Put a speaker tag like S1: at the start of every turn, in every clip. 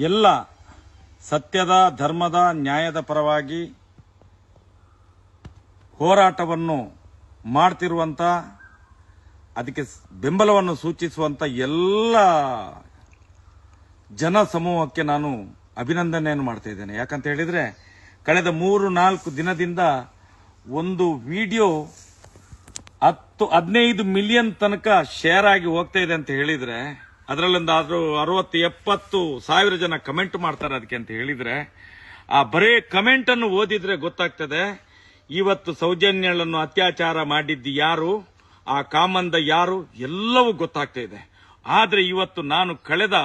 S1: ಎಲ್ಲ ಸತ್ಯದ, ಧರ್ಮದ, ನ್ಯಾಯದ ಪರವಾಗಿ ಹೋರಾಟವನ್ನು ಮಾಡ್ತಿರುವಂತ, ಅದಕ್ಕೆ ಬೆಂಬಲವನ್ನು ಸೂಚಿಸುವಂತ ಎಲ್ಲ ಜನ ಸಮೂಹಕ್ಕೆ ನಾನು ಅಭಿನಂದನೆಯನ್ನು ಮಾಡ್ತಾ ಇದ್ದೇನೆ. ಯಾಕಂತ ಹೇಳಿದ್ರೆ ಕಳೆದ 3-4 ದಿನದಿಂದ ಒಂದು ವಿಡಿಯೋ 10-15 ಮಿಲಿಯನ್ ತನಕ ಶೇರ್ ಆಗಿ ಹೋಗ್ತಾ ಇದೆ ಅಂತ ಹೇಳಿದ್ರೆ, ಅದರಲ್ಲೊಂದು 60-70 ಸಾವಿರ ಜನ ಕಮೆಂಟ್ ಮಾಡ್ತಾರೆ ಅದಕ್ಕೆ ಅಂತ ಹೇಳಿದ್ರೆ, ಆ ಬರೇ ಕಮೆಂಟ್ ಅನ್ನು ಓದಿದ್ರೆ ಗೊತ್ತಾಗ್ತದೆ ಇವತ್ತು ಸೌಜನ್ಯಳನ್ನು ಅತ್ಯಾಚಾರ ಮಾಡಿದ್ದು ಯಾರು, ಆ ಕಾಮಂದ ಯಾರು, ಎಲ್ಲವೂ ಗೊತ್ತಾಗ್ತಾ ಇದೆ. ಆದ್ರೆ ಇವತ್ತು ನಾನು ಕಳೆದ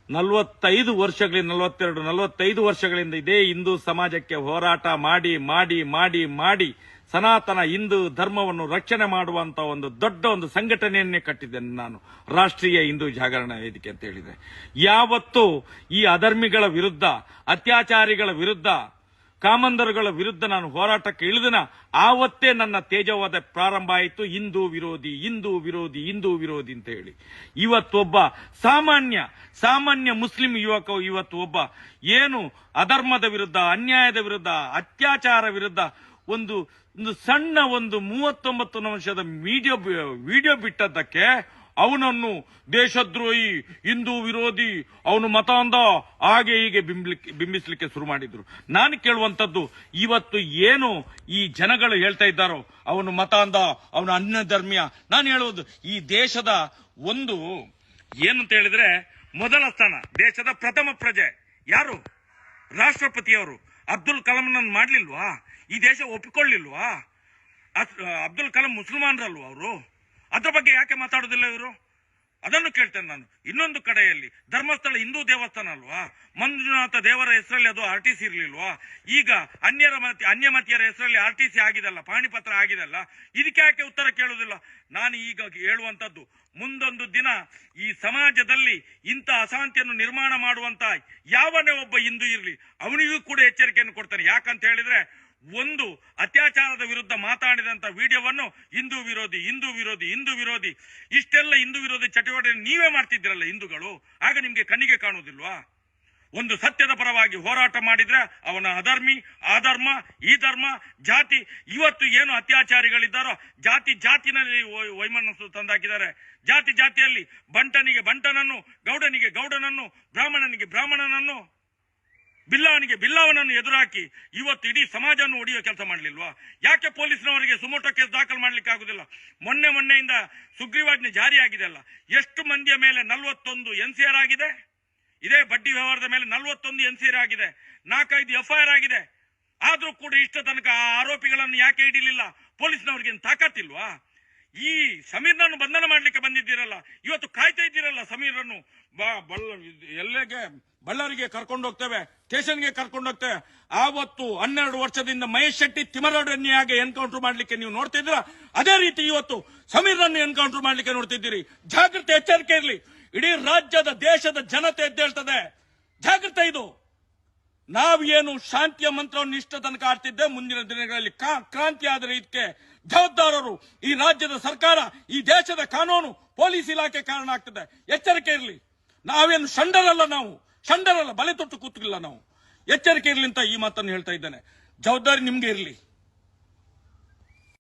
S1: 45 ವರ್ಷಗಳಿಂದ 42-45 ವರ್ಷಗಳಿಂದ ಇದೇ ಹಿಂದೂ ಸಮಾಜಕ್ಕೆ ಹೋರಾಟ ಮಾಡಿ ಮಾಡಿ ಮಾಡಿ ಮಾಡಿ ಸನಾತನ ಹಿಂದೂ ಧರ್ಮವನ್ನು ರಕ್ಷಣೆ ಮಾಡುವಂತ ಒಂದು ದೊಡ್ಡ ಒಂದು ಸಂಘಟನೆಯನ್ನೇ ಕಟ್ಟಿದ್ದೇನೆ ನಾನು, ರಾಷ್ಟ್ರೀಯ ಹಿಂದೂ ಜಾಗರಣ ವೇದಿಕೆ ಅಂತ ಹೇಳಿದೆ. ಯಾವತ್ತು ಈ ಅಧರ್ಮಿಗಳ ವಿರುದ್ಧ, ಅತ್ಯಾಚಾರಿಗಳ ವಿರುದ್ಧ, ಕಾಮಂದರುಗಳ ವಿರುದ್ಧ ನಾನು ಹೋರಾಟಕ್ಕೆ ಇಳಿದನ, ಆವತ್ತೇ ನನ್ನ ತೇಜವಾದ ಪ್ರಾರಂಭ ಆಯಿತು. ಹಿಂದೂ ವಿರೋಧಿ, ಹಿಂದೂ ವಿರೋಧಿ, ಹಿಂದೂ ವಿರೋಧಿ ಅಂತ ಹೇಳಿ ಇವತ್ತೊಬ್ಬ ಸಾಮಾನ್ಯ ಮುಸ್ಲಿಂ ಯುವಕ ಇವತ್ತು ಒಬ್ಬ ಏನು ಅಧರ್ಮದ ವಿರುದ್ಧ, ಅನ್ಯಾಯದ ವಿರುದ್ಧ, ಅತ್ಯಾಚಾರ ವಿರುದ್ಧ ಒಂದು ಸಣ್ಣ 39 ನಿಮಿಷದ ವಿಡಿಯೋ ಬಿಟ್ಟದ್ದಕ್ಕೆ ಅವನನ್ನು ದೇಶದ್ರೋಹಿ, ಹಿಂದೂ ವಿರೋಧಿ, ಅವನು ಮತ ಅಂದ, ಹಾಗೆ ಹೀಗೆ ಬಿಂಬಿಸ್ಲಿಕ್ಕೆ ಶುರು ಮಾಡಿದ್ರು. ನಾನು ಕೇಳುವಂತದ್ದು, ಇವತ್ತು ಏನು ಈ ಜನಗಳು ಹೇಳ್ತಾ ಇದ್ದಾರೋ ಅವನು ಮತ ಅಂದ, ಅವನು ಅನ್ಯ ಧರ್ಮೀಯ, ನಾನು ಹೇಳುವುದು ಈ ದೇಶದ ಒಂದು ಏನಂತ ಹೇಳಿದ್ರೆ ಮೊದಲ ಸ್ಥಾನ, ದೇಶದ ಪ್ರಥಮ ಪ್ರಜೆ ಯಾರು? ರಾಷ್ಟ್ರಪತಿಯವರು. ಅಬ್ದುಲ್ ಕಲಾಂನನ್ನು ಮಾಡ್ಲಿಲ್ವಾ? ಈ ದೇಶ ಒಪ್ಪಿಕೊಳ್ಳಿಲ್ವಾ? ಅಬ್ದುಲ್ ಕಲಾಂ ಮುಸಲ್ಮಾನರಲ್ವಾ ಅವರು? ಅದ್ರ ಬಗ್ಗೆ ಯಾಕೆ ಮಾತಾಡೋದಿಲ್ಲ ಇವರು? ಅದನ್ನು ಕೇಳ್ತೇನೆ ನಾನು. ಇನ್ನೊಂದು ಕಡೆಯಲ್ಲಿ ಧರ್ಮಸ್ಥಳ ಹಿಂದೂ ದೇವಸ್ಥಾನ ಅಲ್ವಾ? ಮಂಜುನಾಥ ದೇವರ ಹೆಸರಲ್ಲಿ ಅದು RTC ಇರ್ಲಿಲ್ವಾ? ಈಗ ಅನ್ಯಮತಿಯರ ಹೆಸರಲ್ಲಿ RTC ಆಗಿದಲ್ಲ, ಪಾಣಿಪತ್ರ ಆಗಿದಲ್ಲ, ಇದಕ್ಕೆ ಯಾಕೆ ಉತ್ತರ ಕೇಳುವುದಿಲ್ಲ? ನಾನು ಈಗ ಹೇಳುವಂತದ್ದು, ಮುಂದೊಂದು ದಿನ ಈ ಸಮಾಜದಲ್ಲಿ ಇಂಥ ಅಶಾಂತಿಯನ್ನು ನಿರ್ಮಾಣ ಮಾಡುವಂತ ಯಾವನೇ ಒಬ್ಬ ಹಿಂದೂ ಇರಲಿ, ಅವನಿಗೂ ಕೂಡ ಎಚ್ಚರಿಕೆಯನ್ನು ಕೊಡ್ತಾನೆ. ಯಾಕಂತ ಹೇಳಿದ್ರೆ, ಒಂದು ಅತ್ಯಾಚಾರದ ವಿರುದ್ಧ ಮಾತಾಡಿದಂತ ವಿಡಿಯೋವನ್ನು ಹಿಂದೂ ವಿರೋಧಿ, ಹಿಂದೂ ವಿರೋಧಿ, ಹಿಂದೂ ವಿರೋಧಿ, ಇಷ್ಟೆಲ್ಲ ಹಿಂದೂ ವಿರೋಧಿ ಚಟುವಟಿಕೆ ನೀವೇ ಮಾಡ್ತಿದ್ದೀರಲ್ಲ ಹಿಂದೂಗಳು, ಆಗ ನಿಮ್ಗೆ ಕಣ್ಣಿಗೆ ಕಾಣುವುದಿಲ್ವಾ? ಒಂದು ಸತ್ಯದ ಪರವಾಗಿ ಹೋರಾಟ ಮಾಡಿದ್ರೆ ಅವನ ಅಧರ್ಮಿ, ಆಧರ್ಮ, ಈ ಧರ್ಮ, ಜಾತಿ, ಇವತ್ತು ಏನು ಅತ್ಯಾಚಾರಿಗಳಿದ್ದಾರೋ ಜಾತಿನಲ್ಲಿ ವೈಮನಸ್ಸು ತಂದಾಕಿದ್ದಾರೆ. ಜಾತಿಯಲ್ಲಿ ಬಂಟನಿಗೆ ಬಂಟನನ್ನು, ಗೌಡನಿಗೆ ಗೌಡನನ್ನು, ಬ್ರಾಹ್ಮಣನಿಗೆ ಬ್ರಾಹ್ಮಣನನ್ನು, ಬಿಲ್ಲವನಿಗೆ ಬಿಲ್ಲವನನ್ನು ಎದುರಾಕಿ ಇವತ್ತು ಇಡೀ ಸಮಾಜವನ್ನು ಒಡೆಯುವ ಕೆಲಸ ಮಾಡಲಿಲ್ವಾ? ಯಾಕೆ ಪೊಲೀಸ್ನವರಿಗೆ ಸುಮೋಟೋ ಕೇಸ್ ದಾಖಲು ಮಾಡ್ಲಿಕ್ಕೆ ಆಗುದಿಲ್ಲ? ಮೊನ್ನೆಯಿಂದ ಸುಗ್ರೀವಾಜ್ಞೆ ಜಾರಿಯಾಗಿದೆ ಅಲ್ಲ, ಎಷ್ಟು ಮಂದಿಯ ಮೇಲೆ 41 NCR ಆಗಿದೆ? ಇದೇ ಬಡ್ಡಿ ವ್ಯವಹಾರದ ಮೇಲೆ 41 NCR ಆಗಿದೆ, 4-5 FIR ಆಗಿದೆ. ಆದ್ರೂ ಕೂಡ ಇಷ್ಟ ತನಕ ಆ ಆರೋಪಿಗಳನ್ನು ಯಾಕೆ ಹಿಡಿಲಿಲ್ಲ? ಪೊಲೀಸ್ನವರಿಗೆ ತಾಕತ್ತಿಲ್ವಾ? ಈ ಸಮೀರ್ನನ್ನು ಬಂಧನ ಮಾಡ್ಲಿಕ್ಕೆ ಬಂದಿದ್ದೀರಲ್ಲ, ಇವತ್ತು ಕಾಯ್ತಾ ಇದ್ದೀರಲ್ಲ ಸಮೀರ್ನನ್ನು, ಬಳ್ಳಾರಿಗೆ ಕರ್ಕೊಂಡು ಹೋಗ್ತೇವೆ, ಸ್ಟೇಷನ್ಗೆ ಕರ್ಕೊಂಡು ಹೋಗ್ತೇವೆ. ಆವತ್ತು 12 ವರ್ಷದಿಂದ ಮಹೇಶ್ ಶೆಟ್ಟಿ, ತಿಮ್ಮರಡ್ಡಿಯಾಗೆ ಎನ್ಕೌಂಟರ್ ಮಾಡ್ಲಿಕ್ಕೆ ನೀವು ನೋಡ್ತಿದ್ದೀರಾ, ಅದೇ ರೀತಿ ಇವತ್ತು ಸಮೀರ್ನನ್ನು ಎನ್ಕೌಂಟರ್ ಮಾಡ್ಲಿಕ್ಕೆ ನೋಡ್ತಿದ್ದೀರಿ. ಜಾಗೃತಿ, ಎಚ್ಚರಿಕೆ ಇರಲಿ. ಇಡೀ ರಾಜ್ಯದ, ದೇಶದ ಜನತೆ ಎದ್ದೇಳ್ತದೆ. ಜಾಗೃತ ಇದು. ನಾವೇನು ಶಾಂತಿಯ ಮಂತ್ರವನ್ನು ಇಷ್ಟ ತನಕ ಆಡ್ತಿದ್ದೆ, ಮುಂದಿನ ದಿನಗಳಲ್ಲಿ ಕ್ರಾಂತಿ ಆದರೆ ಇದಕ್ಕೆ ಜವಾಬ್ದಾರರು ಈ ರಾಜ್ಯದ ಸರ್ಕಾರ, ಈ ದೇಶದ ಕಾನೂನು, ಪೊಲೀಸ್ ಇಲಾಖೆ ಕಾರಣ ಆಗ್ತದೆ. ಎಚ್ಚರಿಕೆ ಇರಲಿ. ನಾವೇನು ಷಂಡರಲ್ಲ, ಬಲೆ ತೊಟ್ಟು ಕೂತಿಲ್ಲ ನಾವು. ಎಚ್ಚರಿಕೆ ಇರಲಿ ಅಂತ ಈ ಮಾತನ್ನು ಹೇಳ್ತಾ ಇದ್ದೇನೆ. ಜವಾಬ್ದಾರಿ ನಿಮ್ಗೆ ಇರಲಿ.